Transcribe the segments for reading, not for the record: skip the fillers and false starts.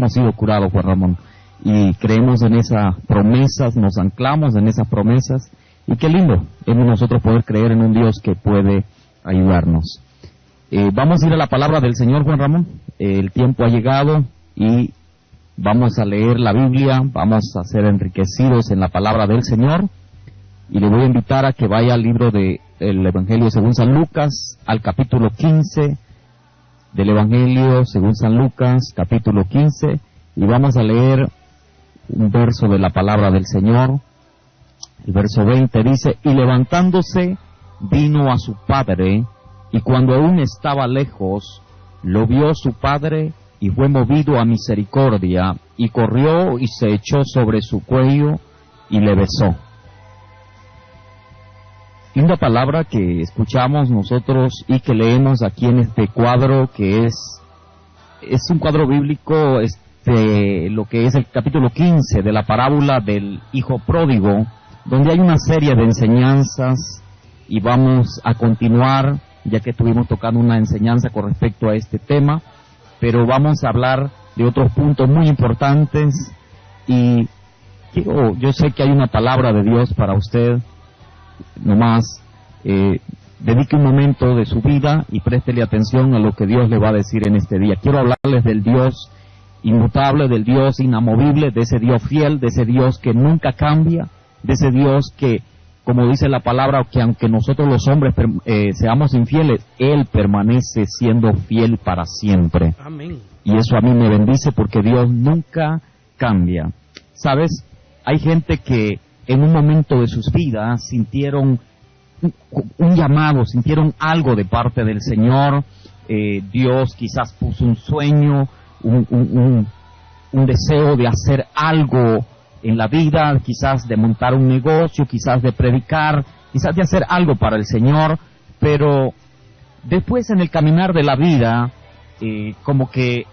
hemos sido curados, Juan Ramón. Y creemos en esas promesas, nos anclamos en esas promesas. Y qué lindo es nosotros poder creer en un Dios que puede ayudarnos. Vamos a ir a la palabra del Señor, Juan Ramón. El tiempo ha llegado y vamos a leer la Biblia, vamos a ser enriquecidos en la palabra del Señor. Y le voy a invitar a que vaya al libro del Evangelio según San Lucas, al capítulo 15 del Evangelio según San Lucas, capítulo 15, y vamos a leer un verso de la palabra del Señor. El verso 20 dice: y levantándose vino a su padre, y cuando aún estaba lejos, lo vio su padre, y fue movido a misericordia, y corrió y se echó sobre su cuello, y le besó. Linda palabra que escuchamos nosotros y que leemos aquí en este cuadro, que es un cuadro bíblico, lo que es el capítulo 15 de la parábola del hijo pródigo, donde hay una serie de enseñanzas, y vamos a continuar, ya que estuvimos tocando una enseñanza con respecto a este tema, pero vamos a hablar de otros puntos muy importantes, y yo sé que hay una palabra de Dios para usted. Nomás dedique un momento de su vida y préstele atención a lo que Dios le va a decir en este día. Quiero hablarles del Dios inmutable, del Dios inamovible, de ese Dios fiel, de ese Dios que nunca cambia, de ese Dios que, como dice la palabra, que aunque nosotros los hombres seamos infieles, Él permanece siendo fiel para siempre. Amén. Y eso a mí me bendice porque Dios nunca cambia. ¿Sabes? Hay gente que en un momento de sus vidas sintieron un llamado, sintieron algo de parte del Señor. Dios quizás puso un sueño, un deseo de hacer algo en la vida, quizás de montar un negocio, quizás de predicar, quizás de hacer algo para el Señor, pero después en el caminar de la vida, como que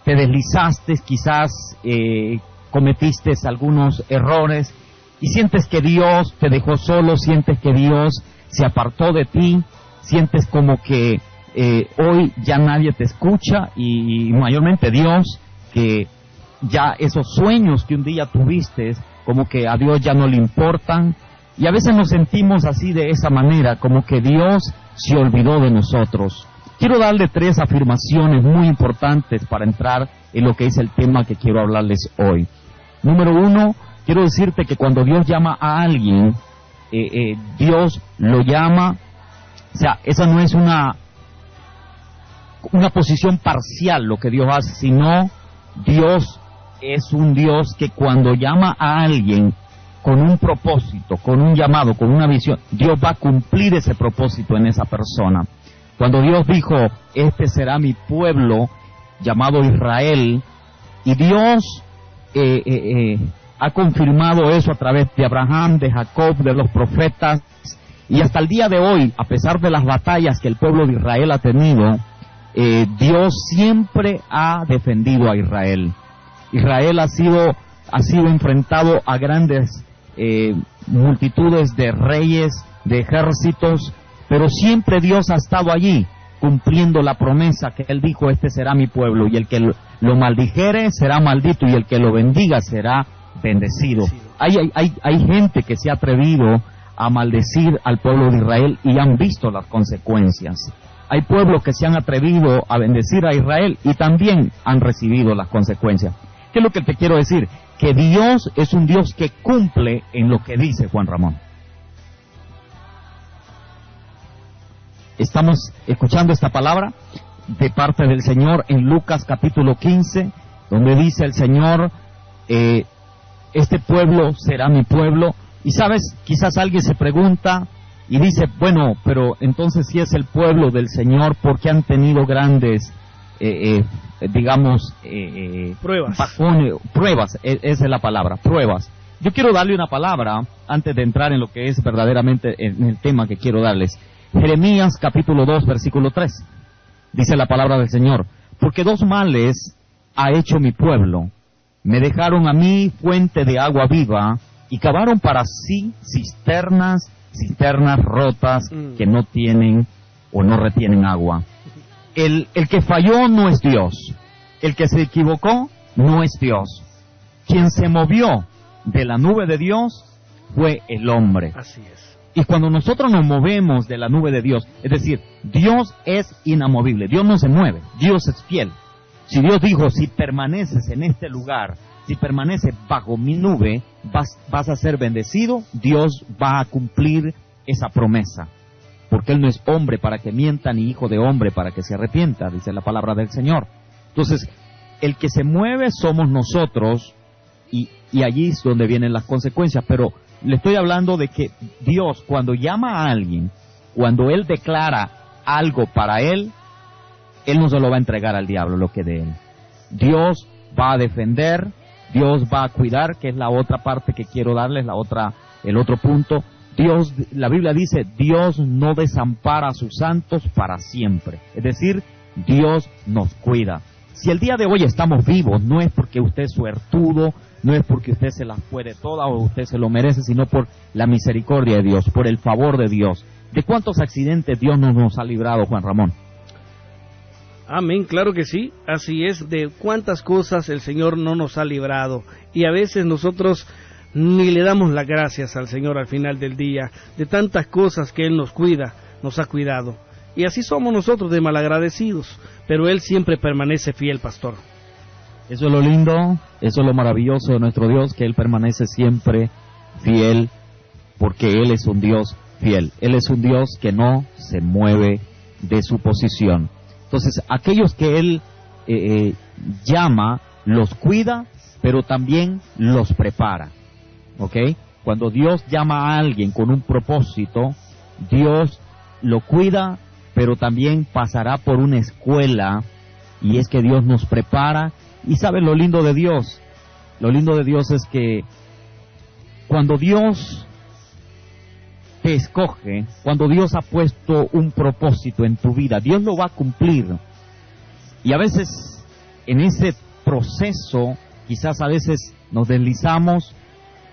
te deslizaste, quizás cometiste algunos errores, y sientes que Dios te dejó solo, sientes que Dios se apartó de ti, sientes como que hoy ya nadie te escucha, y mayormente Dios, que ya esos sueños que un día tuviste, como que a Dios ya no le importan, y a veces nos sentimos así de esa manera, como que Dios se olvidó de nosotros. Quiero darle 3 afirmaciones muy importantes para entrar en lo que es el tema que quiero hablarles hoy. Número 1, quiero decirte que cuando Dios llama a alguien, Dios lo llama, o sea, esa no es una posición parcial lo que Dios hace, sino Dios es un Dios que cuando llama a alguien con un propósito, con un llamado, con una visión, Dios va a cumplir ese propósito en esa persona. Cuando Dios dijo, este será mi pueblo llamado Israel, y Dios ha confirmado eso a través de Abraham, de Jacob, de los profetas, y hasta el día de hoy, a pesar de las batallas que el pueblo de Israel ha tenido, Dios siempre ha defendido a Israel. Israel ha sido enfrentado a grandes multitudes de reyes, de ejércitos, pero siempre Dios ha estado allí, cumpliendo la promesa que Él dijo, este será mi pueblo, y el que lo maldijere será maldito, y el que lo bendiga será bendecido. Hay gente que se ha atrevido a maldecir al pueblo de Israel y han visto las consecuencias. Hay pueblos que se han atrevido a bendecir a Israel y también han recibido las consecuencias. ¿Qué es lo que te quiero decir? Que Dios es un Dios que cumple en lo que dice, Juan Ramón. Estamos escuchando esta palabra de parte del Señor en Lucas capítulo 15, donde dice el Señor, este pueblo será mi pueblo. Y sabes, quizás alguien se pregunta y dice, bueno, pero entonces si es el pueblo del Señor, ¿por qué han tenido grandes, pruebas? Esa es la palabra, pruebas. Yo quiero darle una palabra antes de entrar en lo que es verdaderamente en el tema que quiero darles. Jeremías capítulo 2 versículo 3. Dice la palabra del Señor, porque 2 males ha hecho mi pueblo. Me dejaron a mí fuente de agua viva y cavaron para sí cisternas rotas que no tienen o no retienen agua. El que falló no es Dios. el que se equivocó no es Dios. Quien se movió de la nube de Dios fue el hombre. Así es. Y cuando nosotros nos movemos de la nube de Dios, es decir, Dios es inamovible, Dios no se mueve, Dios es fiel. Si Dios dijo, si permaneces en este lugar, si permaneces bajo mi nube, vas a ser bendecido, Dios va a cumplir esa promesa. Porque Él no es hombre para que mienta, ni hijo de hombre para que se arrepienta, dice la palabra del Señor. Entonces, el que se mueve somos nosotros, y allí es donde vienen las consecuencias. Pero le estoy hablando de que Dios, cuando llama a alguien, cuando Él declara algo para Él no se lo va a entregar al diablo lo que de Él. Dios va a defender, Dios va a cuidar, que es la otra parte que quiero darles, el otro punto. Dios, la Biblia dice, Dios no desampara a sus santos para siempre. Es decir, Dios nos cuida. Si el día de hoy estamos vivos, no es porque usted es suertudo, no es porque usted se las puede todas o usted se lo merece, sino por la misericordia de Dios, por el favor de Dios. ¿De cuántos accidentes Dios no nos ha librado, Juan Ramón? Amén, claro que sí, así es, de cuántas cosas el Señor no nos ha librado, y a veces nosotros ni le damos las gracias al Señor al final del día, de tantas cosas que Él nos cuida, nos ha cuidado, y así somos nosotros de malagradecidos, pero Él siempre permanece fiel, pastor. Eso es lo lindo, eso es lo maravilloso de nuestro Dios, que Él permanece siempre fiel, porque Él es un Dios fiel, Él es un Dios que no se mueve de su posición. Entonces, aquellos que Él llama, los cuida, pero también los prepara, ¿ok? Cuando Dios llama a alguien con un propósito, Dios lo cuida, pero también pasará por una escuela, y es que Dios nos prepara. Y ¿saben lo lindo de Dios? Lo lindo de Dios es que cuando Dios te escoge, cuando Dios ha puesto un propósito en tu vida, Dios lo va a cumplir. Y a veces en ese proceso, quizás a veces nos deslizamos,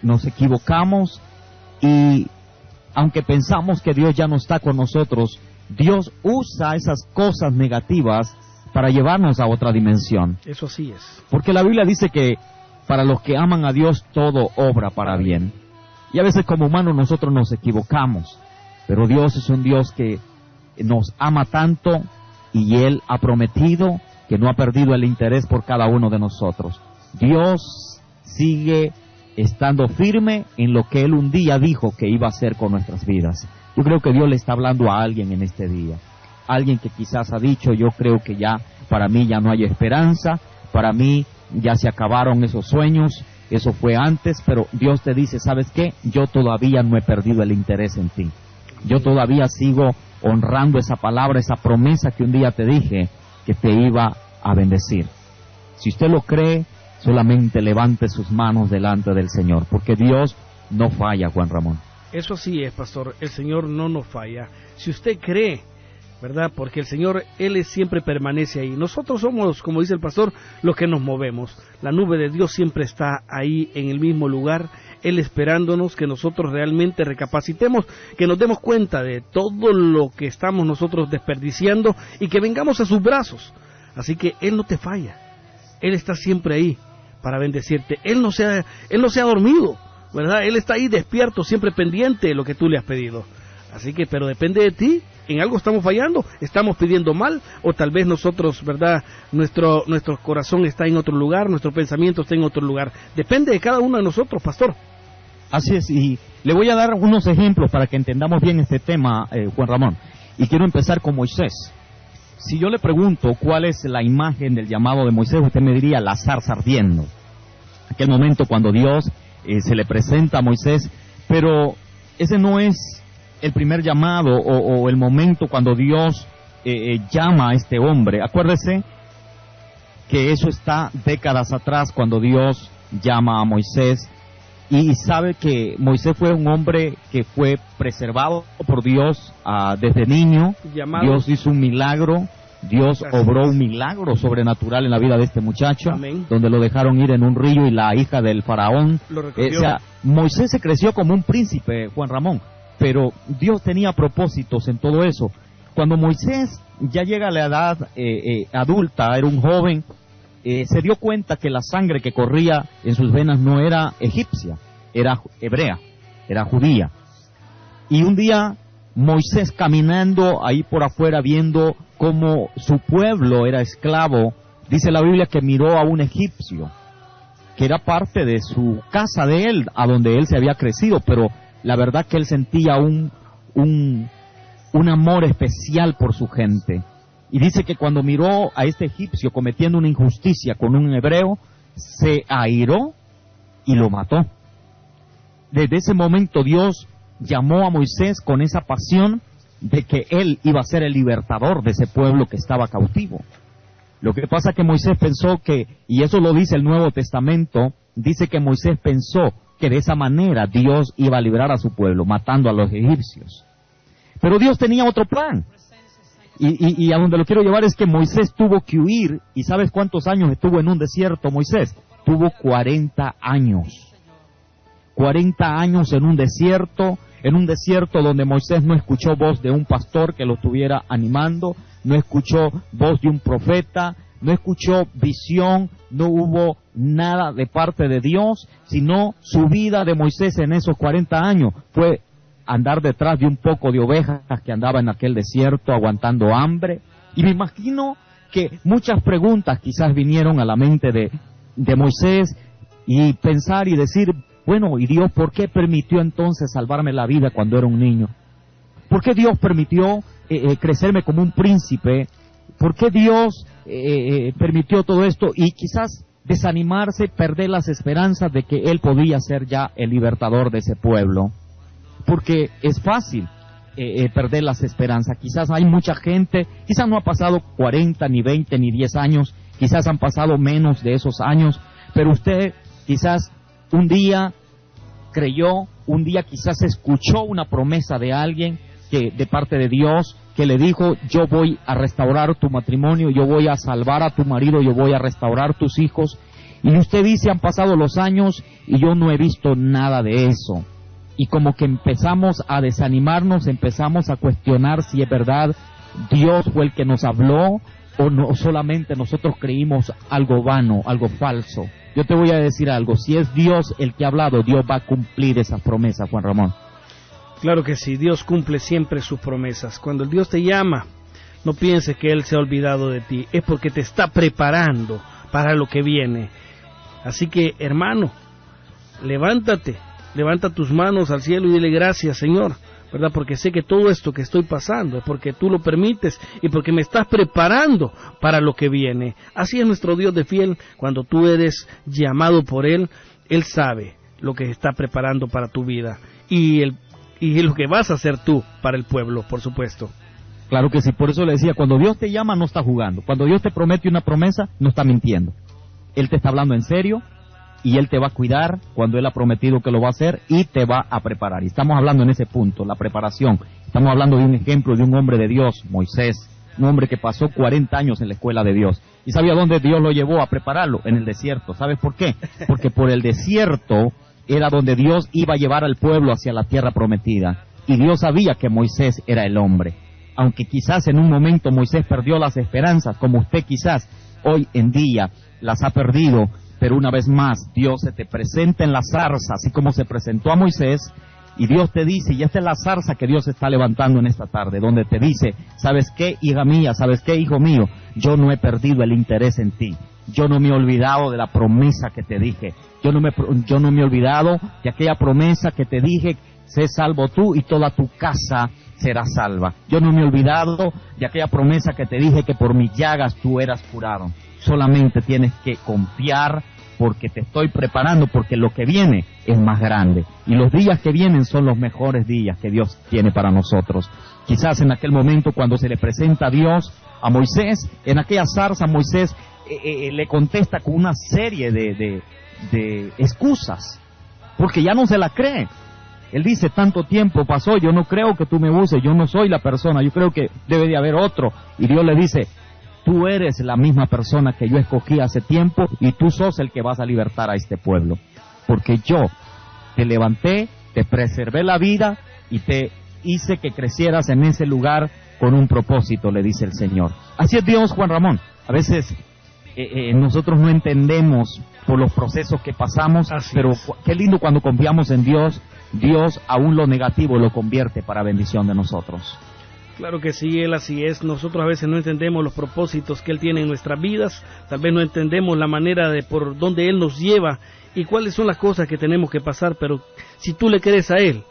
nos equivocamos, y aunque pensamos que Dios ya no está con nosotros, Dios usa esas cosas negativas para llevarnos a otra dimensión. Eso sí es. Porque la Biblia dice que para los que aman a Dios todo obra para bien. Y a veces como humanos nosotros nos equivocamos, pero Dios es un Dios que nos ama tanto, y Él ha prometido que no ha perdido el interés por cada uno de nosotros. Dios sigue estando firme en lo que Él un día dijo que iba a hacer con nuestras vidas. Yo creo que Dios le está hablando a alguien en este día. Alguien que quizás ha dicho, yo creo que ya, para mí ya no hay esperanza, para mí ya se acabaron esos sueños, eso fue antes, pero Dios te dice, ¿sabes qué? Yo todavía no he perdido el interés en ti. Yo todavía sigo honrando esa palabra, esa promesa que un día te dije que te iba a bendecir. Si usted lo cree, solamente levante sus manos delante del Señor, porque Dios no falla, Juan Ramón. Eso sí es, pastor, el Señor no nos falla. Si usted cree, ¿verdad? Porque el Señor, Él siempre permanece ahí. Nosotros somos, como dice el pastor, los que nos movemos. La nube de Dios siempre está ahí en el mismo lugar, Él esperándonos que nosotros realmente recapacitemos, que nos demos cuenta de todo lo que estamos nosotros desperdiciando y que vengamos a sus brazos. Así que Él no te falla, Él está siempre ahí para bendecirte. Él no se ha dormido, ¿verdad? Él está ahí despierto, siempre pendiente de lo que tú le has pedido. Así que, pero depende de ti. En algo estamos fallando, estamos pidiendo mal, o tal vez nosotros, ¿verdad? Nuestro corazón está en otro lugar, nuestro pensamiento está en otro lugar. Depende de cada uno de nosotros, pastor. Así es, y le voy a dar unos ejemplos para que entendamos bien este tema, Juan Ramón. Y quiero empezar con Moisés. Si yo le pregunto cuál es la imagen del llamado de Moisés, usted me diría la zarza ardiendo. Aquel momento cuando Dios se le presenta a Moisés, pero ese no es el primer llamado o el momento cuando Dios llama a este hombre. Acuérdese que eso está décadas atrás cuando Dios llama a Moisés, y sabe que Moisés fue un hombre que fue preservado por Dios desde niño. Llamado. Dios hizo un milagro, Dios obró un milagro sobrenatural en la vida de este muchacho. Amén. Donde lo dejaron ir en un río y la hija del faraón. O sea, Moisés se creció como un príncipe, Juan Ramón. Pero Dios tenía propósitos en todo eso. Cuando Moisés ya llega a la edad adulta, era un joven, se dio cuenta que la sangre que corría en sus venas no era egipcia, era hebrea, era judía. Y un día Moisés, caminando ahí por afuera, viendo cómo su pueblo era esclavo, dice la Biblia que miró a un egipcio, que era parte de su casa de él, a donde él se había crecido, pero la verdad que él sentía un amor especial por su gente. Y dice que cuando miró a este egipcio cometiendo una injusticia con un hebreo, se airó y lo mató. Desde ese momento Dios llamó a Moisés con esa pasión de que él iba a ser el libertador de ese pueblo que estaba cautivo. Lo que pasa es que Moisés pensó que, y eso lo dice el Nuevo Testamento, dice que Moisés pensó que de esa manera Dios iba a librar a su pueblo, matando a los egipcios. Pero Dios tenía otro plan. Y a donde lo quiero llevar es que Moisés tuvo que huir. ¿Y sabes cuántos años estuvo en un desierto Moisés? Tuvo 40 años. 40 años en un desierto donde Moisés no escuchó voz de un pastor que lo estuviera animando, no escuchó voz de un profeta, no escuchó visión, no hubo nada de parte de Dios, sino su vida de Moisés en esos 40 años fue andar detrás de un poco de ovejas que andaba en aquel desierto aguantando hambre. Y me imagino que muchas preguntas quizás vinieron a la mente de Moisés, y pensar y decir, bueno, ¿y Dios por qué permitió entonces salvarme la vida cuando era un niño? ¿Por qué Dios permitió crecerme como un príncipe? ¿Por qué Dios permitió todo esto? Y quizás desanimarse, perder las esperanzas de que Él podía ser ya el libertador de ese pueblo. Porque es fácil perder las esperanzas. Quizás hay mucha gente, quizás no ha pasado 40, ni 20, ni 10 años, quizás han pasado menos de esos años, pero usted quizás un día creyó, un día quizás escuchó una promesa de alguien de parte de Dios, que le dijo, yo voy a restaurar tu matrimonio, yo voy a salvar a tu marido, yo voy a restaurar tus hijos. Y usted dice, han pasado los años y yo no he visto nada de eso. Y como que empezamos a desanimarnos, empezamos a cuestionar si es verdad Dios fue el que nos habló o no, solamente nosotros creímos algo vano, algo falso. Yo te voy a decir algo, si es Dios el que ha hablado, Dios va a cumplir esas promesas, Juan Ramón. Claro que sí, Dios cumple siempre sus promesas. Cuando el Dios te llama, no pienses que Él se ha olvidado de ti, es porque te está preparando para lo que viene. Así que, hermano, levántate, levanta tus manos al cielo y dile gracias, Señor, ¿verdad? Porque sé que todo esto que estoy pasando es porque tú lo permites y porque me estás preparando para lo que viene. Así es nuestro Dios de fiel. Cuando tú eres llamado por Él, Él sabe lo que está preparando para tu vida y lo que vas a hacer tú para el pueblo, por supuesto. Claro que sí, por eso le decía, cuando Dios te llama no está jugando. Cuando Dios te promete una promesa, no está mintiendo. Él te está hablando en serio y Él te va a cuidar cuando Él ha prometido que lo va a hacer y te va a preparar. Y estamos hablando en ese punto, la preparación. Estamos hablando de un ejemplo de un hombre de Dios, Moisés, un hombre que pasó 40 años en la escuela de Dios. ¿Y sabía dónde Dios lo llevó a prepararlo? En el desierto. ¿Sabes por qué? Porque por el desierto era donde Dios iba a llevar al pueblo hacia la tierra prometida. Y Dios sabía que Moisés era el hombre. Aunque quizás en un momento Moisés perdió las esperanzas, como usted quizás hoy en día las ha perdido, pero una vez más Dios se te presenta en la zarza, así como se presentó a Moisés, y Dios te dice, y esta es la zarza que Dios está levantando en esta tarde, donde te dice, ¿sabes qué, hija mía? ¿Sabes qué, hijo mío? Yo no he perdido el interés en ti. Yo no me he olvidado de la promesa que te dije. Yo no me he olvidado de aquella promesa que te dije, sé salvo tú y toda tu casa será salva. Yo no me he olvidado de aquella promesa que te dije que por mis llagas tú eras curado. Solamente tienes que confiar porque te estoy preparando, porque lo que viene es más grande. Y los días que vienen son los mejores días que Dios tiene para nosotros. Quizás en aquel momento cuando se le presenta a Dios, a Moisés, en aquella zarza Moisés le contesta con una serie de excusas, porque ya no se la cree. Él dice, tanto tiempo pasó, yo no creo que tú me uses, yo no soy la persona, yo creo que debe de haber otro. Y Dios le dice, tú eres la misma persona que yo escogí hace tiempo y tú sos el que vas a libertar a este pueblo. Porque yo te levanté, te preservé la vida y te hice que crecieras en ese lugar con un propósito, le dice el Señor. Así es Dios, Juan Ramón. A veces nosotros no entendemos por los procesos que pasamos, pero qué lindo cuando confiamos en Dios. Dios aún lo negativo lo convierte para bendición de nosotros. Claro que sí, Él así es. Nosotros a veces no entendemos los propósitos que Él tiene en nuestras vidas, tal vez no entendemos la manera de por donde Él nos lleva y cuáles son las cosas que tenemos que pasar, pero si tú le crees a Él,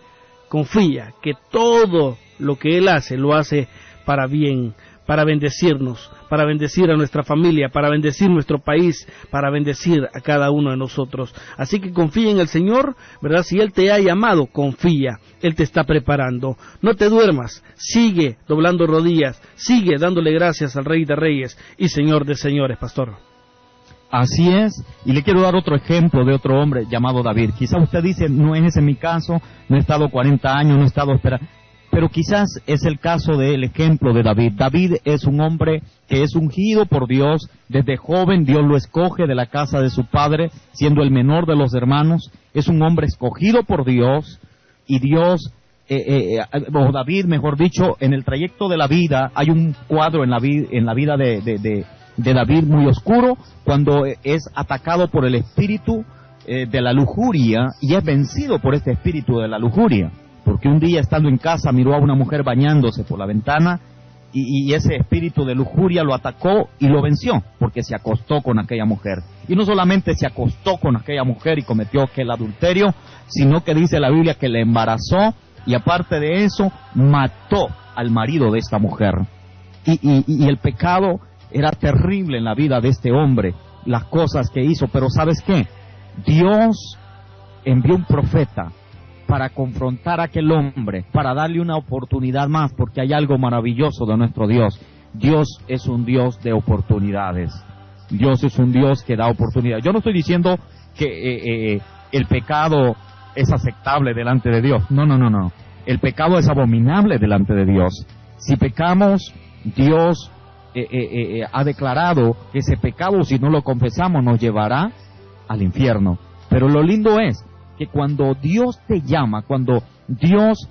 confía que todo lo que Él hace, lo hace para bien, para bendecirnos, para bendecir a nuestra familia, para bendecir nuestro país, para bendecir a cada uno de nosotros. Así que confía en el Señor, ¿verdad? Si Él te ha llamado, confía, Él te está preparando. No te duermas, sigue doblando rodillas, sigue dándole gracias al Rey de Reyes y Señor de Señores, pastor. Así es, y le quiero dar otro ejemplo de otro hombre llamado David. Quizá usted dice, no es ese mi caso, no he estado 40 años, no he estado esperando. Pero quizás es el caso del ejemplo de David. David es un hombre que es ungido por Dios. Desde joven Dios lo escoge de la casa de su padre, siendo el menor de los hermanos. Es un hombre escogido por Dios. Y Dios, o David, mejor dicho, en el trayecto de la vida, hay un cuadro en la vida de David muy oscuro, cuando es atacado por el espíritu de la lujuria, y es vencido por este espíritu de la lujuria. Porque un día, estando en casa, miró a una mujer bañándose por la ventana y ese espíritu de lujuria lo atacó y lo venció, porque se acostó con aquella mujer. Y no solamente se acostó con aquella mujer y cometió aquel adulterio, sino que dice la Biblia que le embarazó y aparte de eso, mató al marido de esta mujer. Y el pecado era terrible en la vida de este hombre, las cosas que hizo. Pero ¿sabes qué? Dios envió un profeta para confrontar a aquel hombre, para darle una oportunidad más, porque hay algo maravilloso de nuestro Dios. Dios es un Dios de oportunidades. Dios es un Dios que da oportunidades. Yo no estoy diciendo que el pecado es aceptable delante de Dios. No. El pecado es abominable delante de Dios. Si pecamos, Dios ha declarado que ese pecado, si no lo confesamos, nos llevará al infierno. Pero lo lindo es que cuando Dios te llama, cuando Dios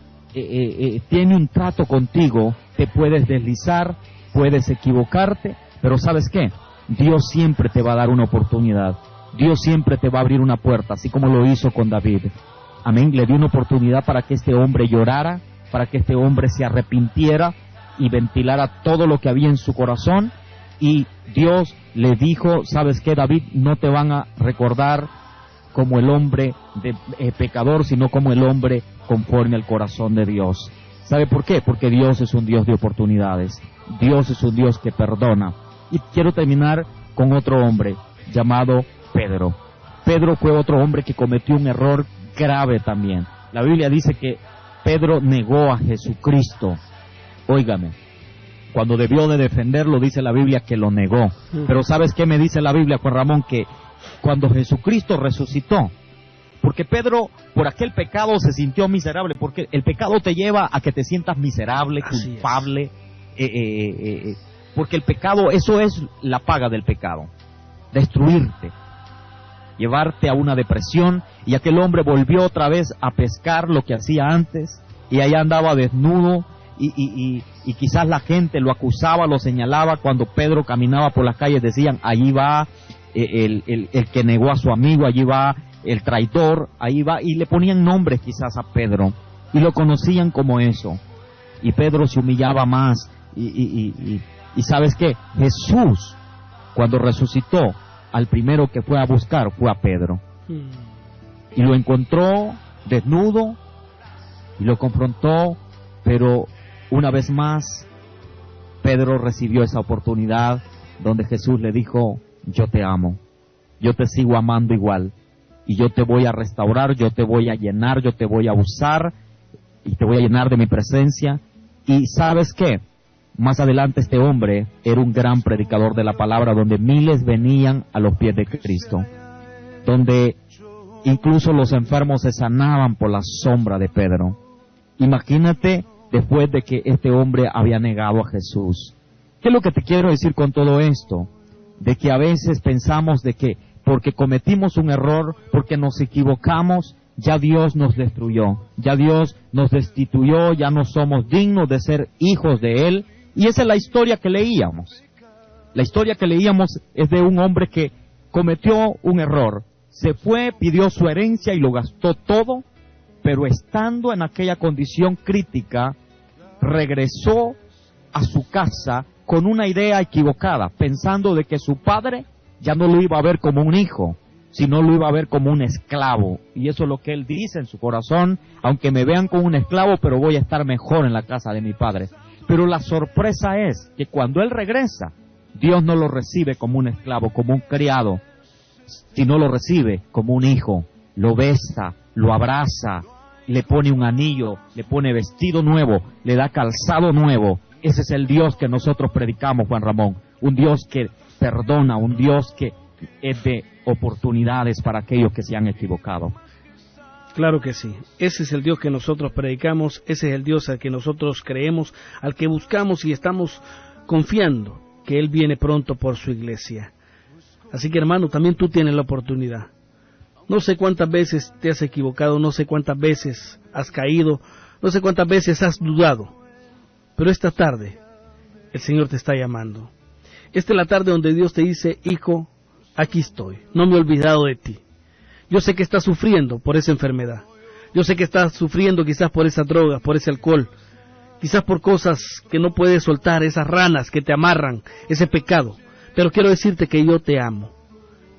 tiene un trato contigo, te puedes deslizar, puedes equivocarte, pero ¿sabes qué? Dios siempre te va a dar una oportunidad. Dios siempre te va a abrir una puerta, así como lo hizo con David. Amén. Le dio una oportunidad para que este hombre llorara, para que este hombre se arrepintiera y ventilara todo lo que había en su corazón. Y Dios le dijo, ¿sabes qué, David? No te van a recordar como el hombre pecador, sino como el hombre conforme al corazón de Dios. ¿Sabe por qué? Porque Dios es un Dios de oportunidades. Dios es un Dios que perdona. Y quiero terminar con otro hombre llamado Pedro. Pedro fue otro hombre que cometió un error grave también. La Biblia dice que Pedro negó a Jesucristo. Óigame, cuando debió de defenderlo, dice la Biblia que lo negó. Pero ¿sabes qué me dice la Biblia, Juan Ramón? Que cuando Jesucristo resucitó, porque Pedro por aquel pecado se sintió miserable, porque el pecado te lleva a que te sientas miserable, culpable, porque el pecado, eso es la paga del pecado, destruirte, llevarte a una depresión. Y aquel hombre volvió otra vez a pescar lo que hacía antes, y allá andaba desnudo, y quizás la gente lo acusaba, lo señalaba. Cuando Pedro caminaba por las calles decían, allí va el que negó a su amigo, allí va el traidor, ahí va, y le ponían nombres quizás a Pedro, y lo conocían como eso. Y Pedro se humillaba más, y ¿sabes qué? Jesús, cuando resucitó, al primero que fue a buscar fue a Pedro. Y lo encontró desnudo, y lo confrontó, pero una vez más, Pedro recibió esa oportunidad donde Jesús le dijo, yo te amo, yo te sigo amando igual, y yo te voy a restaurar, yo te voy a llenar, yo te voy a usar, y te voy a llenar de mi presencia. Y ¿sabes qué? Más adelante este hombre era un gran predicador de la palabra, donde miles venían a los pies de Cristo, donde incluso los enfermos se sanaban por la sombra de Pedro. Imagínate después de que este hombre había negado a Jesús. ¿Qué es lo que te quiero decir con todo esto? De que a veces pensamos de que porque cometimos un error, porque nos equivocamos, ya Dios nos destruyó, ya Dios nos destituyó, ya no somos dignos de ser hijos de Él. Y esa es la historia que leíamos. La historia que leíamos es de un hombre que cometió un error. Se fue, pidió su herencia y lo gastó todo, pero estando en aquella condición crítica, regresó a su casa con una idea equivocada, pensando de que su padre ya no lo iba a ver como un hijo, sino lo iba a ver como un esclavo. Y eso es lo que él dice en su corazón: aunque me vean como un esclavo, pero voy a estar mejor en la casa de mi padre. Pero la sorpresa es que cuando él regresa, Dios no lo recibe como un esclavo, como un criado, sino lo recibe como un hijo. Lo besa, lo abraza, le pone un anillo, le pone vestido nuevo, le da calzado nuevo. Ese es el Dios que nosotros predicamos, Juan Ramón. Un Dios que perdona, un Dios que es de oportunidades para aquellos que se han equivocado. Claro que sí. Ese es el Dios que nosotros predicamos, ese es el Dios al que nosotros creemos, al que buscamos y estamos confiando que Él viene pronto por su iglesia. Así que, hermano, también tú tienes la oportunidad. No sé cuántas veces te has equivocado, no sé cuántas veces has caído, no sé cuántas veces has dudado, pero esta tarde el Señor te está llamando. Esta es la tarde donde Dios te dice: hijo, aquí estoy, no me he olvidado de ti. Yo sé que estás sufriendo por esa enfermedad, yo sé que estás sufriendo quizás por esa droga, por ese alcohol, quizás por cosas que no puedes soltar, esas ranas que te amarran, ese pecado, pero quiero decirte que yo te amo.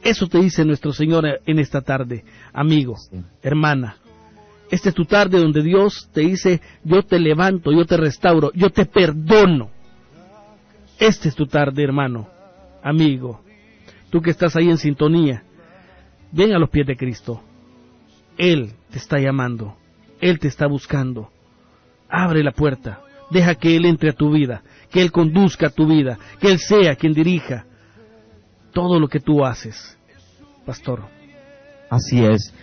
Eso te dice nuestro Señor en esta tarde, amigo, hermana. Esta es tu tarde donde Dios te dice: yo te levanto, yo te restauro, yo te perdono. Esta es tu tarde, hermano, amigo. Tú que estás ahí en sintonía, ven a los pies de Cristo. Él te está llamando, Él te está buscando. Abre la puerta, deja que Él entre a tu vida, que Él conduzca tu vida, que Él sea quien dirija todo lo que tú haces, pastor. Así es.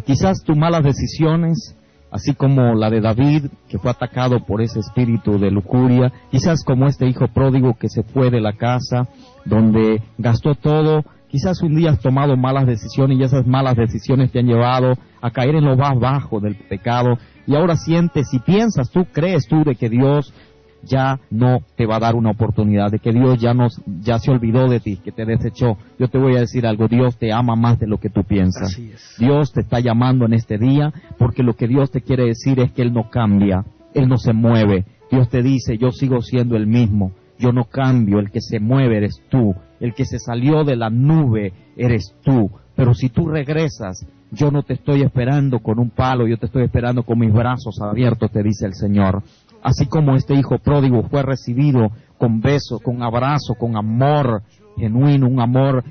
Quizás tus malas decisiones, así como la de David, que fue atacado por ese espíritu de lujuria, quizás como este hijo pródigo que se fue de la casa, donde gastó todo. Quizás un día has tomado malas decisiones y esas malas decisiones te han llevado a caer en lo más bajo del pecado, y ahora sientes y piensas, crees de que Dios ya no te va a dar una oportunidad, de que Dios ya se olvidó de ti, que te desechó. Yo te voy a decir algo: Dios te ama más de lo que tú piensas. Así es. Dios te está llamando en este día, porque lo que Dios te quiere decir es que Él no cambia, Él no se mueve. Dios te dice: yo sigo siendo el mismo, yo no cambio, el que se mueve eres tú, el que se salió de la nube eres tú. Pero si tú regresas, yo no te estoy esperando con un palo, yo te estoy esperando con mis brazos abiertos, te dice el Señor. Así como este hijo pródigo fue recibido con besos, con abrazo, con amor genuino, un amor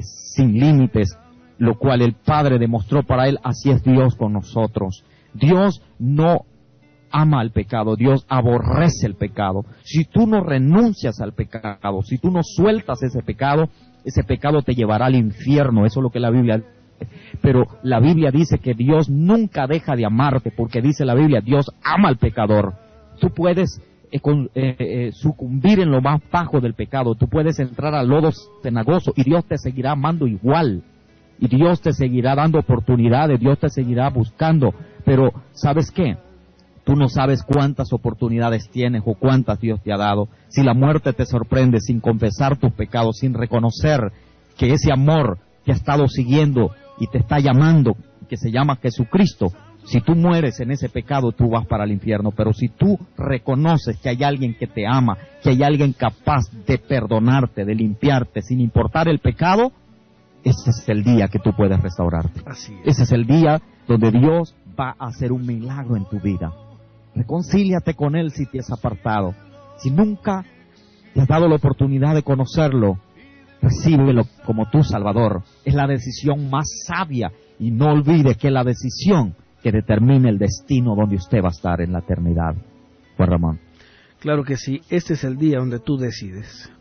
sin límites, lo cual el Padre demostró para él, así es Dios con nosotros. Dios no ama el pecado, Dios aborrece el pecado. Si tú no renuncias al pecado, si tú no sueltas ese pecado te llevará al infierno. Eso es lo que la Biblia dice. Pero la Biblia dice que Dios nunca deja de amarte, porque dice la Biblia: Dios ama al pecador. Tú puedes sucumbir en lo más bajo del pecado, tú puedes entrar al lodo cenagoso y Dios te seguirá amando igual, y Dios te seguirá dando oportunidades, Dios te seguirá buscando. Pero ¿sabes qué? Tú no sabes cuántas oportunidades tienes o cuántas Dios te ha dado. Si la muerte te sorprende sin confesar tus pecados, sin reconocer que ese amor te ha estado siguiendo y te está llamando, que se llama Jesucristo, si tú mueres en ese pecado, tú vas para el infierno. Pero si tú reconoces que hay alguien que te ama, que hay alguien capaz de perdonarte, de limpiarte, sin importar el pecado, ese es el día que tú puedes restaurarte. Así es. Ese es el día donde Dios va a hacer un milagro en tu vida. Reconcíliate con Él si te has apartado. Si nunca te has dado la oportunidad de conocerlo, recíbelo como tu Salvador. Es la decisión más sabia, y no olvide que es la decisión que determina el destino donde usted va a estar en la eternidad. Juan Ramón. Claro que sí. Este es el día donde tú decides.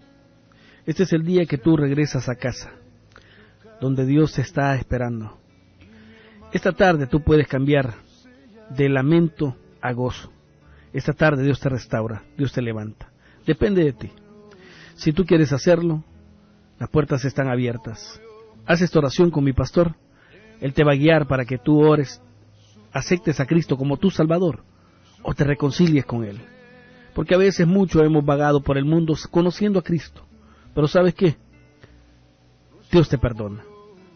Este es el día que tú regresas a casa, donde Dios te está esperando. Esta tarde tú puedes cambiar de lamento a gozo. Esta tarde Dios te restaura, Dios te levanta. Depende de ti. Si tú quieres hacerlo, las puertas están abiertas. Haz esta oración con mi pastor. Él te va a guiar para que tú ores, aceptes a Cristo como tu Salvador, o te reconcilies con Él. Porque a veces mucho hemos vagado por el mundo conociendo a Cristo, Pero ¿sabes qué? Dios te perdona.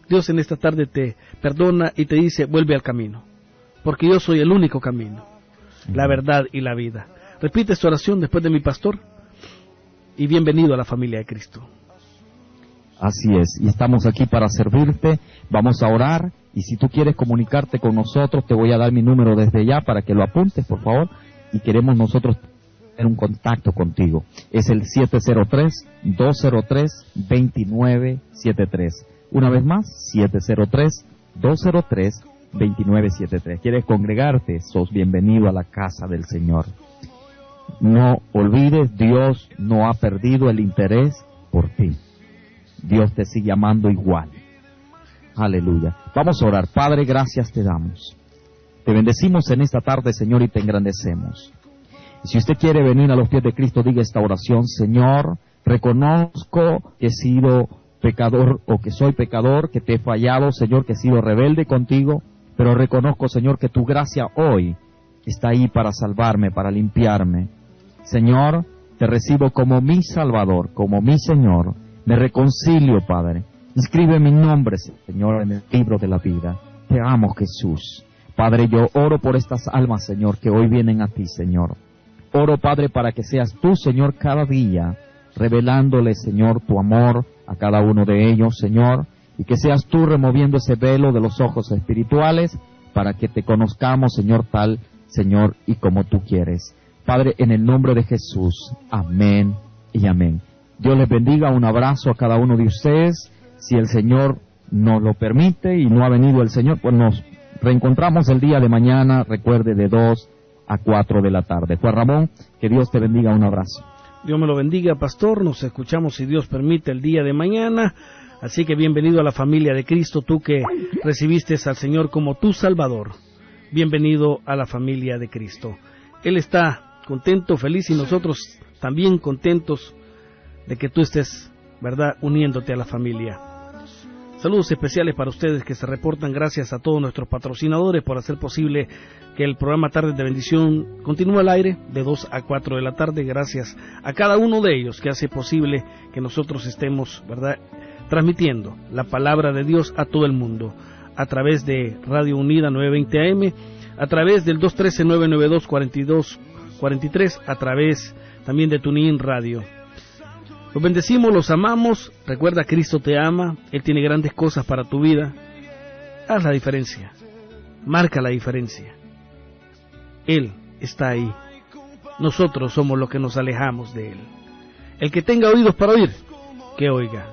Dios en esta tarde te perdona y te dice, vuelve al camino, porque yo soy el único camino, la verdad y la vida. Repite esta oración después de mi pastor y bienvenido a la familia de Cristo. Así es, y estamos aquí para servirte. Vamos a orar, y si tú quieres comunicarte con nosotros, te voy a dar mi número desde ya para que lo apuntes, por favor, y queremos nosotros tener un contacto contigo. Es el 703-203-2973. Una vez más, 703-203-2973. ¿Quieres congregarte? Sos bienvenido a la casa del Señor. No olvides, Dios no ha perdido el interés por ti. Dios te sigue amando igual. Aleluya. Vamos a orar. Padre, gracias te damos. Te bendecimos en esta tarde, Señor, y te engrandecemos. Y si usted quiere venir a los pies de Cristo, diga esta oración: Señor, reconozco que he sido pecador, o que soy pecador, que te he fallado, Señor, que he sido rebelde contigo, pero reconozco, Señor, que tu gracia hoy está ahí para salvarme, para limpiarme. Señor, te recibo como mi Salvador, como mi Señor. Me reconcilio, Padre. Inscribe mi nombre, Señor, en el libro de la vida. Te amo, Jesús. Padre, yo oro por estas almas, Señor, que hoy vienen a ti, Señor. Oro, Padre, para que seas tú, Señor, cada día, revelándole, Señor, tu amor a cada uno de ellos, Señor, y que seas tú removiendo ese velo de los ojos espirituales para que te conozcamos, Señor, tal, Señor, y como tú quieres. Padre, en el nombre de Jesús, amén y amén. Dios les bendiga, un abrazo a cada uno de ustedes. Si el Señor nos lo permite y no ha venido el Señor, pues nos reencontramos el día de mañana, recuerde, de 2 a 4 de la tarde. Juan Ramón, que Dios te bendiga, un abrazo. Dios me lo bendiga, pastor. Nos escuchamos, si Dios permite, el día de mañana. Así que bienvenido a la familia de Cristo, tú que recibiste al Señor como tu Salvador. Bienvenido a la familia de Cristo. Él está contento, feliz, y nosotros también contentos de que tú estés, ¿verdad?, uniéndote a la familia. Saludos especiales para ustedes que se reportan. Gracias a todos nuestros patrocinadores por hacer posible que el programa Tardes de Bendición continúe al aire de 2 a 4 de la tarde. Gracias a cada uno de ellos que hace posible que nosotros estemos, ¿verdad?, transmitiendo la palabra de Dios a todo el mundo, a través de Radio Unida 920 AM, a través del 213-992-4243, a través también de TuneIn Radio. Los bendecimos, los amamos. Recuerda, Cristo te ama, Él tiene grandes cosas para tu vida. Haz la diferencia, marca la diferencia. Él está ahí. Nosotros somos los que nos alejamos de Él. El que tenga oídos para oír, que oiga.